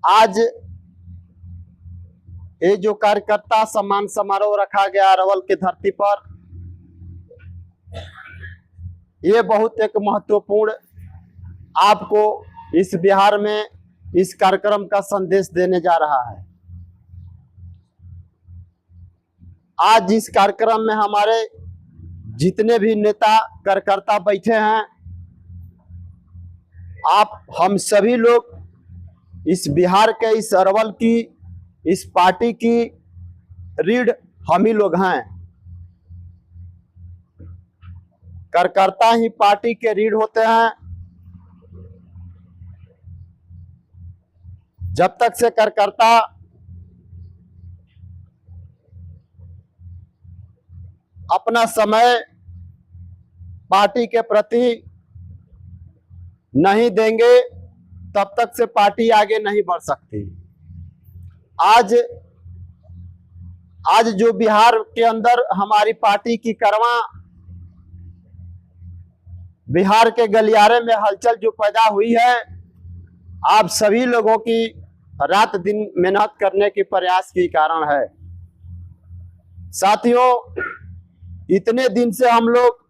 आज ये जो कार्यकर्ता सम्मान समारोह रखा गया अरवल की धरती पर, ये बहुत एक महत्वपूर्ण आपको इस बिहार में इस कार्यक्रम का संदेश देने जा रहा है। आज इस कार्यक्रम में हमारे जितने भी नेता कार्यकर्ता बैठे हैं, आप हम सभी लोग इस बिहार के इस अरवल की इस पार्टी की रीढ़ हम ही लोग हैं। कार्यकर्ता ही पार्टी के रीढ़ होते हैं। जब तक से कार्यकर्ता अपना समय पार्टी के प्रति नहीं देंगे, तब तक से पार्टी आगे नहीं बढ़ सकती। आज जो बिहार के अंदर हमारी पार्टी की करवा बिहार के गलियारे में हलचल जो पैदा हुई है, आप सभी लोगों की रात दिन मेहनत करने के प्रयास के कारण है। साथियों, इतने दिन से हम लोग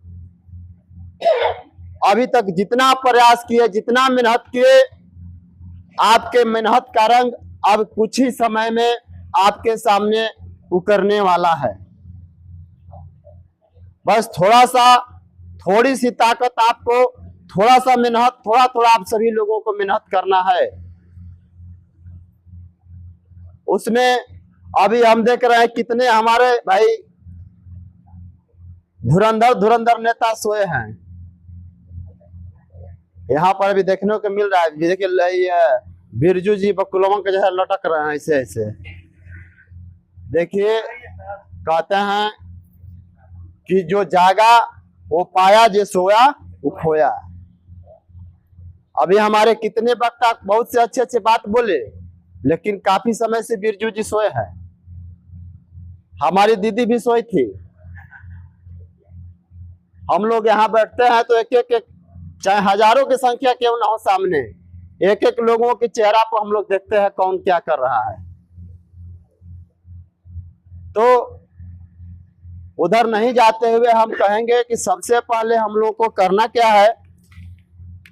अभी तक जितना प्रयास किए, जितना मेहनत किए, आपके मेहनत का रंग अब कुछ ही समय में आपके सामने उकरने वाला है। बस थोड़ी सी ताकत, आपको थोड़ा सा मेहनत, थोड़ा आप सभी लोगों को मेहनत करना है। उसमें अभी हम देख रहे हैं कितने हमारे भाई धुरंधर नेता सोए हैं। यहाँ पर भी देखने को मिल रहा है, देखिए बिरजू जी बकुलवा के जैसा लटक रहे हैं ऐसे ऐसे। देखिए, कहते हैं कि जो जागा वो पाया, जो सोया वो खोया। अभी हमारे कितने वक्ता बहुत से अच्छे बात बोले, लेकिन काफी समय से बिरजू जी सोए हैं। हमारी दीदी भी सोई थी। हम लोग यहाँ बैठते हैं तो एक चाहे हजारों की संख्या क्यों ना हो, सामने एक लोगों के चेहरा पर हम लोग देखते हैं कौन क्या कर रहा है। तो उधर नहीं जाते हुए हम कहेंगे कि सबसे पहले हम लोग को करना क्या है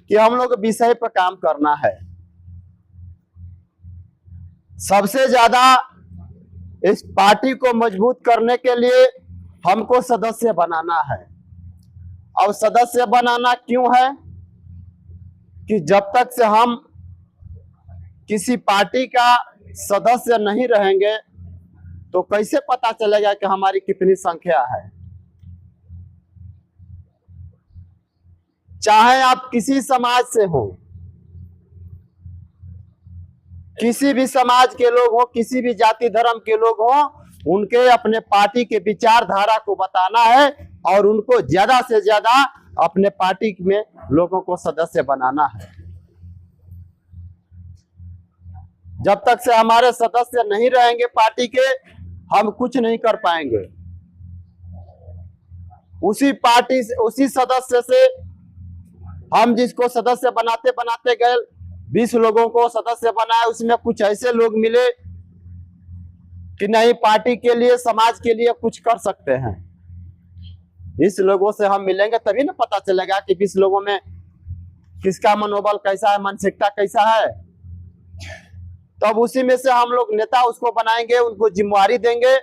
कि हम लोग विषय पर काम करना है। सबसे ज्यादा इस पार्टी को मजबूत करने के लिए हमको सदस्य बनाना है। और सदस्य बनाना क्यों है कि जब तक से हम किसी पार्टी का सदस्य नहीं रहेंगे तो कैसे पता चलेगा कि हमारी कितनी संख्या है। चाहे आप किसी समाज से हो, किसी भी समाज के लोग हो, किसी भी जाति धर्म के लोग हो, उनके अपने पार्टी के विचारधारा को बताना है और उनको ज्यादा से ज्यादा अपने पार्टी में लोगों को सदस्य बनाना है। जब तक से हमारे सदस्य नहीं रहेंगे पार्टी के, हम कुछ नहीं कर पाएंगे। उसी पार्टी से, उसी सदस्य से हम जिसको सदस्य बनाते बनाते गए, 20 लोगों को सदस्य बनाए, उसमें कुछ ऐसे लोग मिले कि नहीं, पार्टी के लिए, समाज के लिए कुछ कर सकते हैं। इस लोगों से हम मिलेंगे तभी ना पता चलेगा कि 20 लोगों में किसका मनोबल कैसा है, मानसिकता कैसा है। तब उसी में से हम लोग नेता उसको बनाएंगे, उनको जिम्मेवारी देंगे,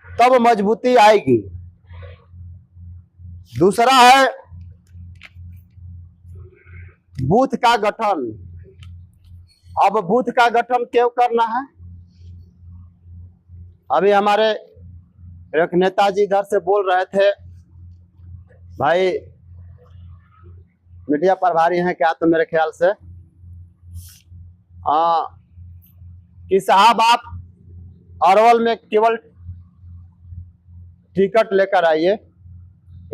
तब मजबूती आएगी। दूसरा है बूथ का गठन। अब बूथ का गठन क्यों करना है? अभी हमारे एक नेताजी इधर से बोल रहे थे, भाई मीडिया प्रभारी हैं क्या, तो मेरे ख्याल से कि साहब आप अरवल में केवल टिकट लेकर आइए,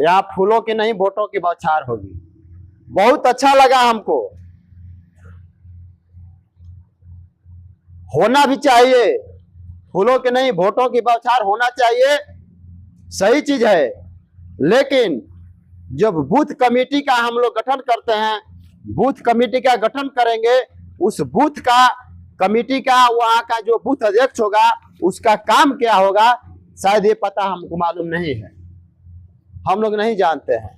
यहाँ फूलों की नहीं वोटों की बौछार होगी। बहुत अच्छा लगा हमको, होना भी चाहिए, फूलों की नहीं वोटों की बौछार होना चाहिए, सही चीज है। लेकिन जब बूथ कमेटी का हम लोग गठन करते हैं, बूथ कमेटी का गठन करेंगे। उस बूथ का कमेटी का वहां का जो बूथ अध्यक्ष होगा उसका काम क्या होगा शायद ये पता हमको मालूम नहीं है, हम लोग नहीं जानते हैं।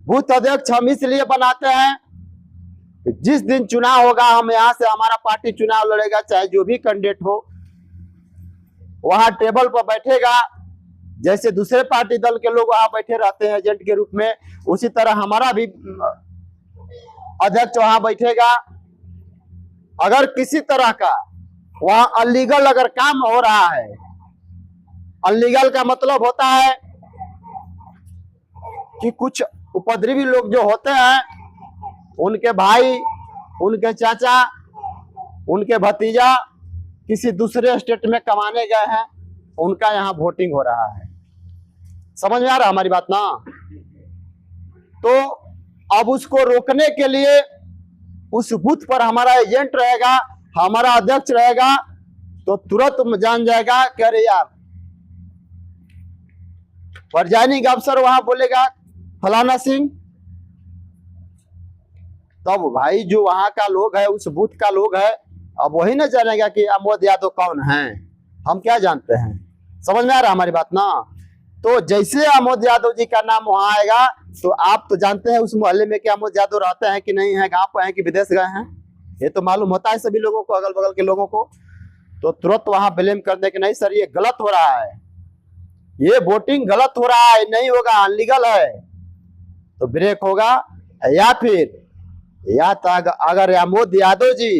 बूथ अध्यक्ष हम इसलिए बनाते हैं जिस दिन चुनाव होगा, हम यहाँ से हमारा पार्टी चुनाव लड़ेगा, चाहे जो भी कैंडिडेट हो, वहां टेबल पर बैठेगा। जैसे दूसरे पार्टी दल के लोग वहां बैठे रहते हैं एजेंट के रूप में, उसी तरह हमारा भी अध्यक्ष वहां बैठेगा। अगर किसी तरह का वहां अनलीगल अगर काम हो रहा है, अनलीगल का मतलब होता है कि कुछ उपद्रवी लोग जो होते हैं, उनके भाई, उनके चाचा, उनके भतीजा किसी दूसरे स्टेट में कमाने गए हैं, उनका यहाँ वोटिंग हो रहा है। समझ में आ रहा हमारी बात ना? तो अब उसको रोकने के लिए उस बूथ पर हमारा एजेंट रहेगा, हमारा अध्यक्ष रहेगा, तो तुरंत जान जाएगा कि अरे यार प्रिजाइडिंग अफसर वहां बोलेगा फलाना सिंह, तब भाई जो वहां का लोग है, उस बूथ का लोग है, अब वही ना जानेगा कि अमोद यादव कौन है, हम क्या जानते हैं। समझ में आ रहा हमारी बात ना? तो जैसे अमोद यादव जी का नाम वहां आएगा तो आप तो जानते हैं उस मोहल्ले में क्या अमोद यादव रहते हैं कि नहीं है, गांव पर हैं कि विदेश गए हैं, ये तो मालूम होता है सभी लोगों को, अगल बगल के लोगों को। तो तुरंत वहां ब्लेम कर दे कि नहीं सर ये गलत हो रहा है, ये वोटिंग गलत हो रहा है, नहीं होगा, अनलीगल है, तो ब्रेक होगा। या फिर अगर अमोद यादव जी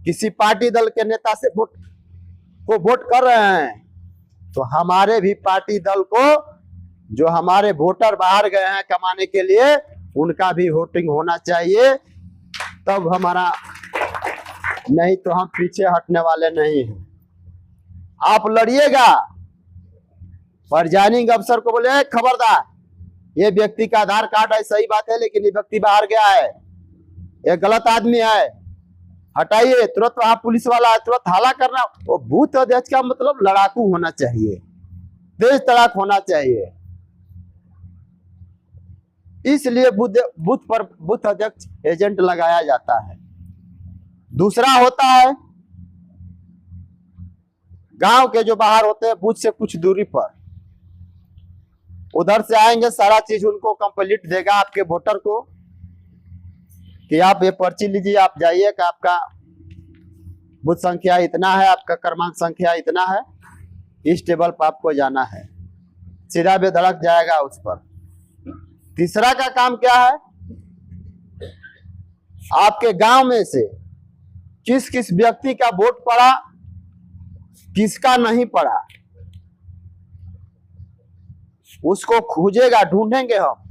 किसी पार्टी दल के नेता से वोट कर रहे हैं, तो हमारे भी पार्टी दल को जो हमारे वोटर बाहर गए हैं कमाने के लिए, उनका भी वोटिंग होना चाहिए, तब हमारा, नहीं तो हम पीछे हटने वाले नहीं हैं। आप लड़िएगा, प्रिजाइडिंग अफसर को बोले खबरदार, ये व्यक्ति का आधार कार्ड है, सही बात है, लेकिन ये व्यक्ति बाहर गया है, ये गलत आदमी है, हटाइए। तुरंत वहां पुलिस वाला है, तुरंत हाला करना। वो बूथ अध्यक्ष का मतलब लड़ाकू होना चाहिए, तेज तड़ाक होना चाहिए, इसलिए बूथ अध्यक्ष एजेंट लगाया जाता है। दूसरा होता है गांव के जो बाहर होते हैं बूथ से कुछ दूरी पर, उधर से आएंगे, सारा चीज उनको कंप्लीट देगा आपके वोटर को कि आप ये पर्ची लीजिए, आप जाइए कि आपका बूथ संख्या इतना है, आपका क्रमांक संख्या इतना है, इस टेबल पर आपको जाना है, सीधा बेधड़क जाएगा उस पर। तीसरा का काम क्या है, आपके गांव में से किस किस व्यक्ति का वोट पड़ा, किसका नहीं पड़ा, उसको खोजेगा, ढूंढेंगे हम।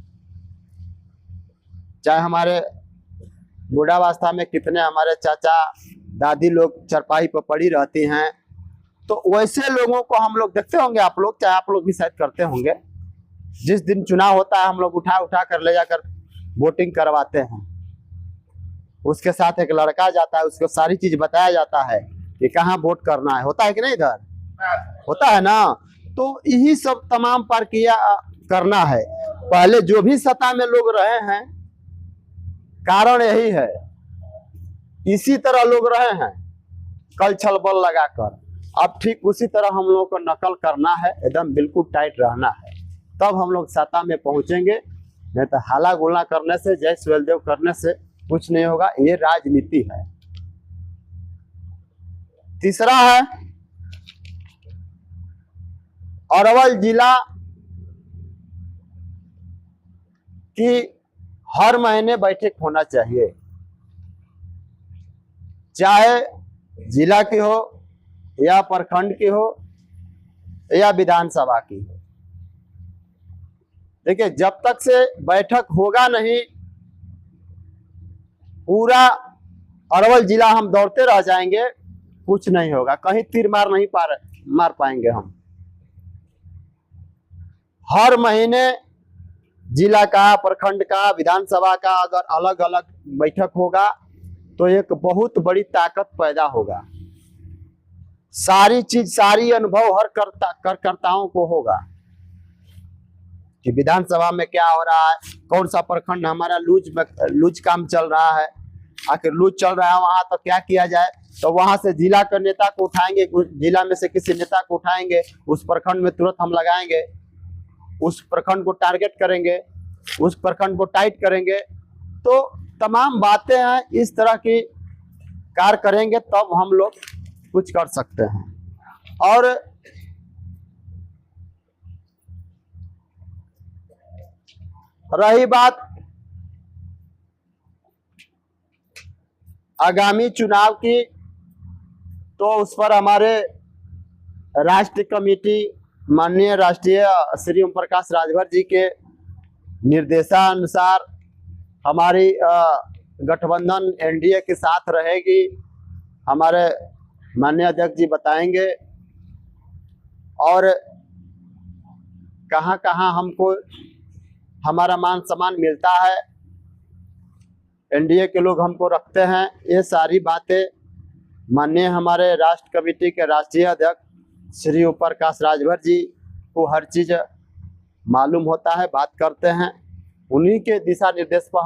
चाहे हमारे बुढ़ावस्था में कितने हमारे चाचा दादी लोग चरपाई पर पड़ी रहती हैं, तो वैसे लोगों को हम लोग देखते होंगे, आप लोग, चाहे आप लोग भी शायद करते होंगे। जिस दिन चुनाव होता है हम लोग उठा उठा कर ले जाकर वोटिंग करवाते हैं। उसके साथ एक लड़का जाता है, उसको सारी चीज बताया जाता है कि कहाँ वोट करना है, होता है कि नहीं, इधर होता है ना। तो यही सब तमाम प्रक्रिया करना है। पहले जो भी सत्ता में लोग रहे हैं, कारण यही है, इसी तरह लोग रहे हैं कल छल बल लगाकर। अब ठीक उसी तरह हम लोग को नकल करना है, एकदम बिल्कुल टाइट रहना है, तब हम लोग सत्ता में पहुंचेंगे। नहीं तो हाला गुला करने से, जय सुहेलदेव करने से कुछ नहीं होगा, ये राजनीति है। तीसरा है अरवल जिला की हर महीने बैठक होना चाहिए, चाहे जिला की हो या प्रखंड की हो या विधानसभा की हो। देखिए, जब तक से बैठक होगा नहीं, पूरा अरवल जिला हम दौड़ते रह जाएंगे, कुछ नहीं होगा, कहीं तीर मार पाएंगे हम। हर महीने जिला का, प्रखंड का, विधानसभा का अगर अलग अलग बैठक होगा तो एक बहुत बड़ी ताकत पैदा होगा। सारी चीज, सारी अनुभव हर कार्यकर्ताओं को होगा कि विधानसभा में क्या हो रहा है, कौन सा प्रखंड हमारा लूज काम चल रहा है, आखिर लूज चल रहा है वहां तो क्या किया जाए। तो वहां से जिला के नेता को उठाएंगे, जिला में से किसी नेता को उठाएंगे, उस प्रखंड में तुरंत हम लगाएंगे, उस प्रखंड को टारगेट करेंगे, उस प्रखंड को टाइट करेंगे। तो तमाम बातें हैं, इस तरह की कार्य करेंगे तब हम लोग कुछ कर सकते हैं। और रही बात आगामी चुनाव की, तो उस पर हमारे राष्ट्रीय कमेटी माननीय राष्ट्रीय श्री ओम प्रकाश राजभर जी के निर्देशानुसार हमारी गठबंधन एनडीए के साथ रहेगी। हमारे माननीय अध्यक्ष जी बताएंगे और कहां कहां हमको हमारा मान सम्मान मिलता है, एनडीए के लोग हमको रखते हैं, ये सारी बातें माननीय हमारे राष्ट्र कमेटी के राष्ट्रीय अध्यक्ष श्री ओम प्रकाश राजभर जी को हर चीज मालूम होता है, बात करते हैं, उन्हीं के दिशा निर्देश पर हम